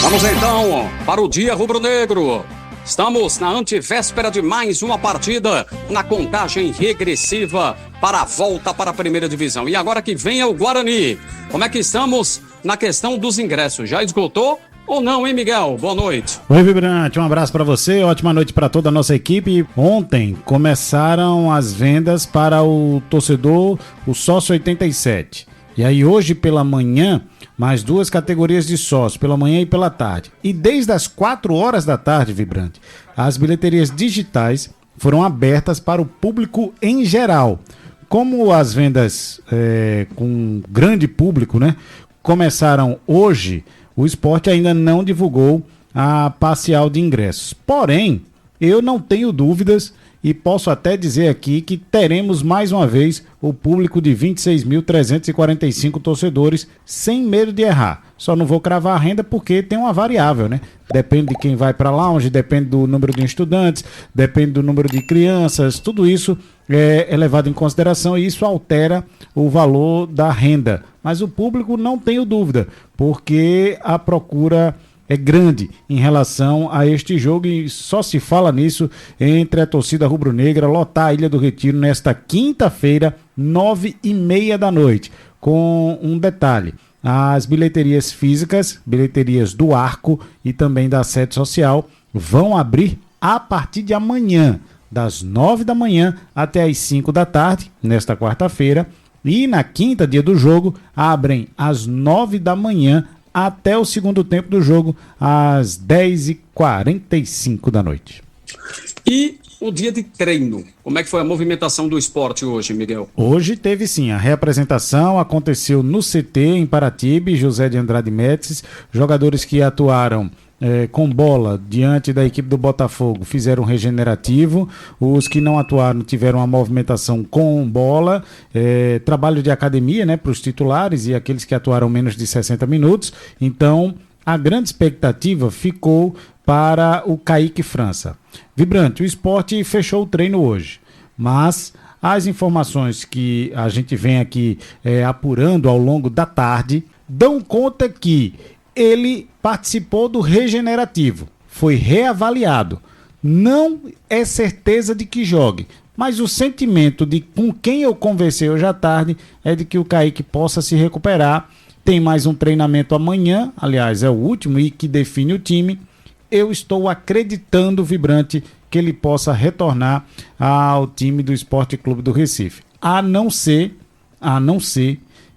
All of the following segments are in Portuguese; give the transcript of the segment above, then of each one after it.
Vamos então para o Dia Rubro-Negro. Estamos na antevéspera de mais uma partida, na contagem regressiva para a volta para a primeira divisão. E agora que vem é o Guarani. Como é que estamos na questão dos ingressos? Já esgotou ou não, hein, Miguel? Boa noite. Oi, Vibrante, um abraço para você, ótima noite para toda a nossa equipe. Ontem começaram as vendas para o torcedor, o sócio 87. E aí hoje pela manhã, mais duas categorias de sócio, pela manhã e pela tarde. E desde as 4 horas da tarde, Vibrante, as bilheterias digitais foram abertas para o público em geral. Como as vendas com grande público, né, começaram hoje, o Sport ainda não divulgou a parcial de ingressos. Porém, eu não tenho dúvidas e posso até dizer aqui que teremos mais uma vez o público de 26.345 torcedores sem medo de errar. Só não vou cravar a renda porque tem uma variável, né? Depende de quem vai para a lounge, depende do número de estudantes, depende do número de crianças, tudo isso é levado em consideração e isso altera o valor da renda. Mas o público não tenho dúvida, porque a procura é grande em relação a este jogo e só se fala nisso entre a torcida rubro-negra lotar a Ilha do Retiro nesta quinta-feira, 9h30 da noite. Com um detalhe, as bilheterias físicas, bilheterias do Arco e também da sede social vão abrir a partir de amanhã, das 9 da manhã até as 5 da tarde, nesta quarta-feira. E na quinta, dia do jogo, abrem às 9 da manhã até o segundo tempo do jogo, às 10h45 da noite. E o dia de treino, como é que foi a movimentação do esporte hoje, Miguel? Hoje teve sim, a reapresentação aconteceu no CT em Paratibe, José de Andrade Médicis, jogadores que atuaram com bola diante da equipe do Botafogo fizeram regenerativo, os que não atuaram tiveram a movimentação com bola, trabalho de academia, né, para os titulares e aqueles que atuaram menos de 60 minutos, então a grande expectativa ficou para o Kaique França. Vibrante, o Sport fechou o treino hoje, mas as informações que a gente vem aqui apurando ao longo da tarde dão conta que ele participou do regenerativo, foi reavaliado. Não é certeza de que jogue, mas o sentimento de com quem eu conversei hoje à tarde é de que o Kaique possa se recuperar. Tem mais um treinamento amanhã, aliás, é o último e que define o time. Eu estou acreditando, Vibrante, que ele possa retornar ao time do Esporte Clube do Recife. A não ser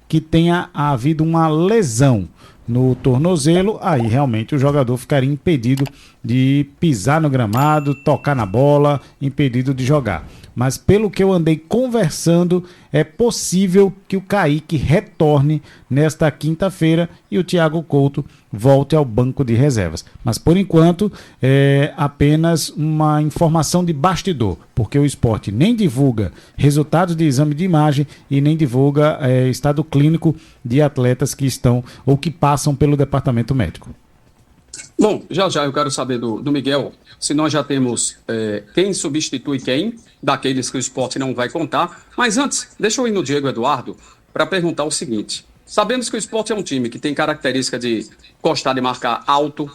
que tenha havido uma lesão no tornozelo, aí realmente o jogador ficaria impedido de pisar no gramado, tocar na bola, impedido de jogar. Mas pelo que eu andei conversando, é possível que o Kaique retorne nesta quinta-feira e o Thiago Couto volte ao banco de reservas. Mas por enquanto é apenas uma informação de bastidor, porque o Sport nem divulga resultados de exame de imagem e nem divulga estado clínico de atletas que estão ou que passam pelo departamento médico. Bom, já eu quero saber do Miguel, se nós já temos quem substitui quem, daqueles que o Sport não vai contar. Mas antes, deixa eu ir no Diego Eduardo para perguntar o seguinte. Sabemos que o Sport é um time que tem característica de gostar de marcar alto,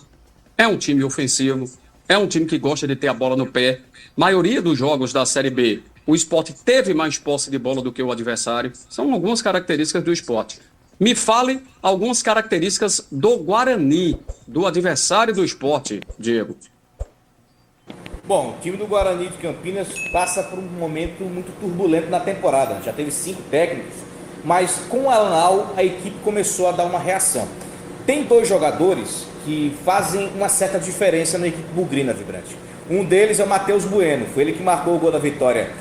é um time ofensivo, é um time que gosta de ter a bola no pé. Maioria dos jogos da Série B, o Sport teve mais posse de bola do que o adversário. São algumas características do Sport. Me fale algumas características do Guarani, do adversário do Sport, Diego. Bom, o time do Guarani de Campinas passa por um momento muito turbulento na temporada. Já teve 5 técnicos, mas com o Alan, a equipe começou a dar uma reação. Tem 2 jogadores que fazem uma certa diferença na equipe bugrina, Vibrante. Um deles é o Matheus Bueno, foi ele que marcou o gol da vitória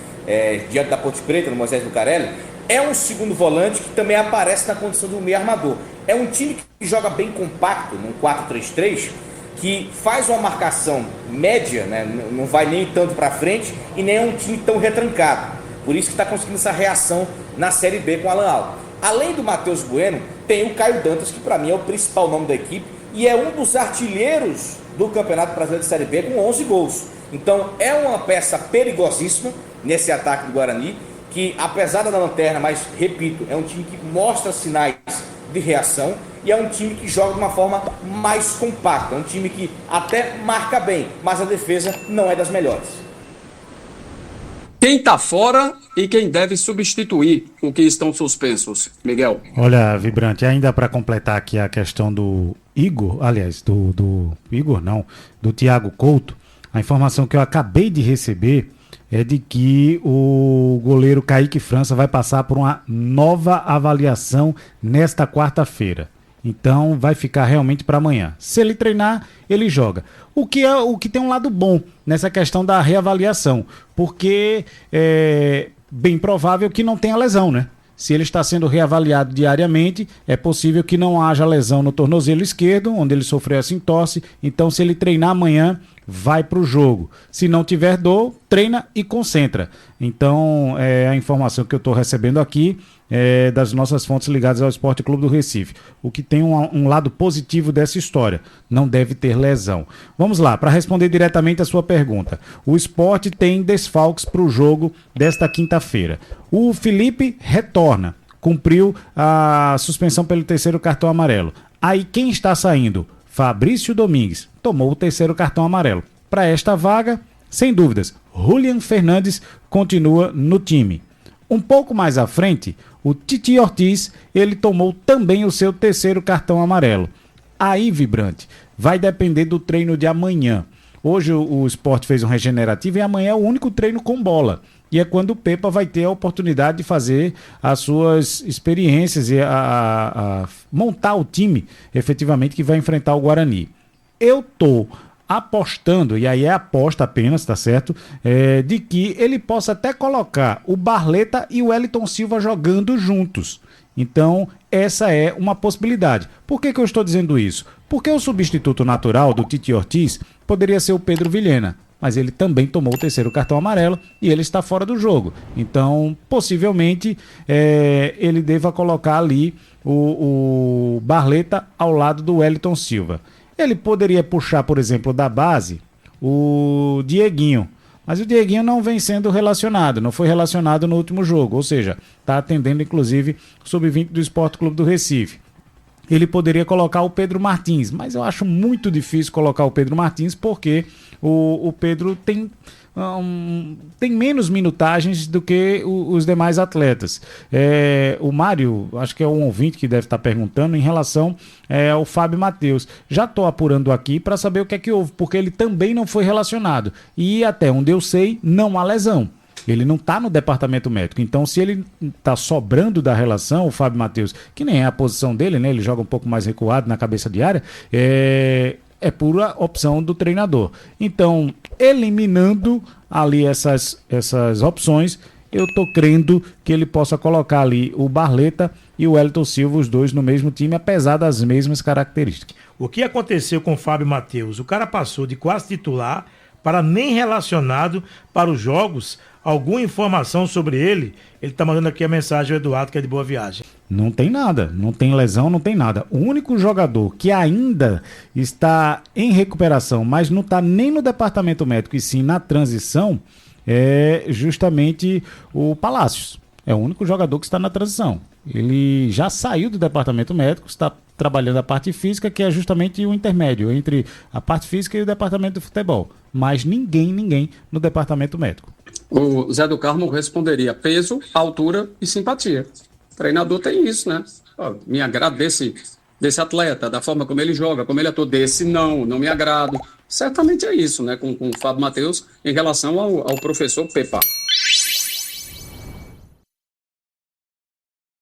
diante da Ponte Preta, no Moisés Lucarelli. É um segundo volante que também aparece na condição do meio armador. É um time que joga bem compacto, num 4-3-3, que faz uma marcação média, né? Não vai nem tanto para frente e nem é um time tão retrancado. Por isso que está conseguindo essa reação na Série B com o Alan Al. Além do Matheus Bueno, tem o Caio Dantas, que para mim é o principal nome da equipe e é um dos artilheiros do Campeonato Brasileiro de Série B com 11 gols. Então é uma peça perigosíssima nesse ataque do Guarani, que apesar da lanterna, mas repito, é um time que mostra sinais de reação e é um time que joga de uma forma mais compacta, um time que até marca bem, mas a defesa não é das melhores. Quem está fora e quem deve substituir o que estão suspensos, Miguel? Olha, Vibrante, ainda para completar aqui a questão do Igor, aliás, do Igor não, do Thiago Couto, a informação que eu acabei de receber é de que o goleiro Kaique França vai passar por uma nova avaliação nesta quarta-feira. Então vai ficar realmente para amanhã. Se ele treinar, ele joga. O que tem um lado bom nessa questão da reavaliação, porque é bem provável que não tenha lesão, né? Se ele está sendo reavaliado diariamente, é possível que não haja lesão no tornozelo esquerdo, onde ele sofreu essa entorse. Então, se ele treinar amanhã, vai para o jogo. Se não tiver dor, treina e concentra. Então, a informação que eu estou recebendo aqui é das nossas fontes ligadas ao Esporte Clube do Recife. O que tem um lado positivo dessa história. Não deve ter lesão. Vamos lá, para responder diretamente a sua pergunta. O Sport tem desfalques para o jogo desta quinta-feira. O Felipe retorna. Cumpriu a suspensão pelo terceiro cartão amarelo. Aí quem está saindo? Fabrício Domingues tomou o terceiro cartão amarelo. Para esta vaga, sem dúvidas, Julian Fernandes continua no time. Um pouco mais à frente, o Titi Ortiz, ele tomou também o seu terceiro cartão amarelo. Aí, Vibrante, vai depender do treino de amanhã. Hoje o Sport fez um regenerativo e amanhã é o único treino com bola. E é quando o Pepa vai ter a oportunidade de fazer as suas experiências e a montar o time, efetivamente, que vai enfrentar o Guarani. Eu tô apostando, e aí é aposta apenas, tá certo? De que ele possa até colocar o Barleta e o Wellington Silva jogando juntos. Então, essa é uma possibilidade. Por que eu estou dizendo isso? Porque o substituto natural do Titi Ortiz poderia ser o Pedro Vilhena, mas ele também tomou o terceiro cartão amarelo e ele está fora do jogo. Então, possivelmente, ele deva colocar ali o Barleta ao lado do Wellington Silva. Ele poderia puxar, por exemplo, da base o Dieguinho, mas o Dieguinho não vem sendo relacionado, não foi relacionado no último jogo, ou seja, está atendendo inclusive o sub-20 do Esporte Clube do Recife. Ele poderia colocar o Pedro Martins, mas eu acho muito difícil colocar o Pedro Martins porque o Pedro tem menos minutagens do que os demais atletas. O Mário, acho que é um ouvinte que deve estar perguntando em relação ao Fábio Matheus. Já estou apurando aqui para saber o que é que houve, porque ele também não foi relacionado. E até onde eu sei, não há lesão. Ele não está no departamento médico. Então, se ele está sobrando da relação, o Fábio Matheus, que nem é a posição dele, né? Ele joga um pouco mais recuado na cabeça de área, é pura opção do treinador. Então, eliminando ali essas opções, eu estou crendo que ele possa colocar ali o Barleta e o Wellington Silva, os dois no mesmo time, apesar das mesmas características. O que aconteceu com o Fábio Matheus? O cara passou de quase titular para nem relacionado para os jogos. Alguma informação sobre ele? Ele está mandando aqui a mensagem ao Eduardo, que é de Boa Viagem. Não tem nada, não tem lesão, não tem nada. O único jogador que ainda está em recuperação, mas não está nem no departamento médico e sim na transição, é justamente o Palácios. É o único jogador que está na transição. Ele já saiu do departamento médico, está trabalhando a parte física, que é justamente o intermédio entre a parte física e o departamento de futebol. Mas ninguém no departamento médico. O Zé do Carmo responderia peso, altura e simpatia. O treinador tem isso, né? Me agrada desse atleta, da forma como ele joga, como ele atua. Desse não me agrado. Certamente é isso, né? Com o Fábio Matheus em relação ao professor Pepa.